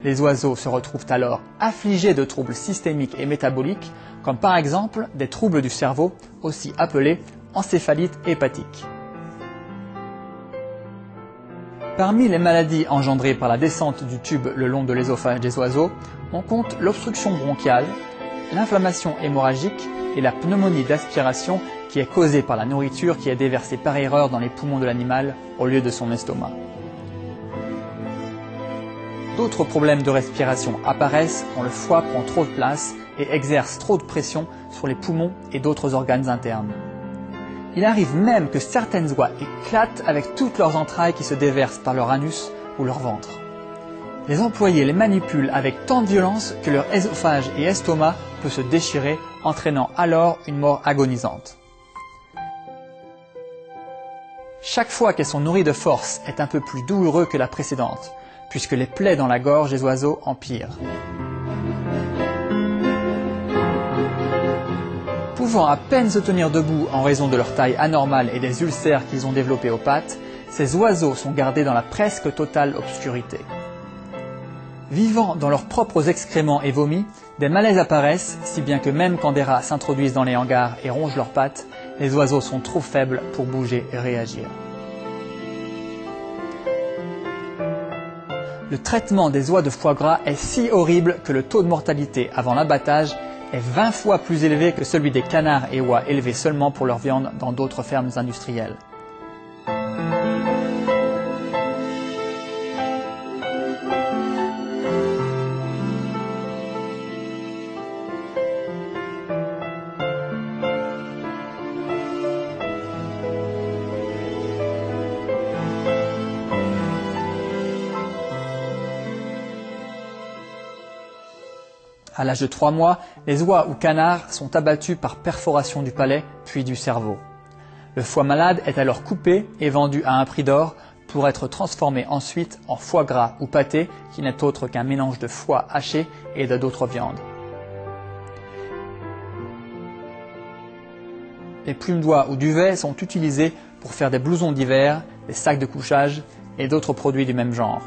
Les oiseaux se retrouvent alors affligés de troubles systémiques et métaboliques, comme par exemple des troubles du cerveau, aussi appelés encéphalite hépatique. Parmi les maladies engendrées par la descente du tube le long de l'œsophage des oiseaux, on compte l'obstruction bronchiale, l'inflammation hémorragique et la pneumonie d'aspiration qui est causée par la nourriture qui est déversée par erreur dans les poumons de l'animal au lieu de son estomac. D'autres problèmes de respiration apparaissent quand le foie prend trop de place et exerce trop de pression sur les poumons et d'autres organes internes. Il arrive même que certaines oies éclatent avec toutes leurs entrailles qui se déversent par leur anus ou leur ventre. Les employés les manipulent avec tant de violence que leur œsophage et estomac peut se déchirer, entraînant alors une mort agonisante. Chaque fois qu'elles sont nourries de force est un peu plus douloureux que la précédente, puisque les plaies dans la gorge des oiseaux empirent. Pouvant à peine se tenir debout en raison de leur taille anormale et des ulcères qu'ils ont développés aux pattes, ces oiseaux sont gardés dans la presque totale obscurité. Vivant dans leurs propres excréments et vomis, des malaises apparaissent, si bien que même quand des rats s'introduisent dans les hangars et rongent leurs pattes, les oiseaux sont trop faibles pour bouger et réagir. Le traitement des oies de foie gras est si horrible que le taux de mortalité avant l'abattage est 20 fois plus élevé que celui des canards et oies élevés seulement pour leur viande dans d'autres fermes industrielles. À l'âge de 3 mois, les oies ou canards sont abattus par perforation du palais puis du cerveau. Le foie malade est alors coupé et vendu à un prix d'or pour être transformé ensuite en foie gras ou pâté qui n'est autre qu'un mélange de foie haché et de d'autres viandes. Les plumes d'oie ou d'uvet sont utilisées pour faire des blousons d'hiver, des sacs de couchage et d'autres produits du même genre.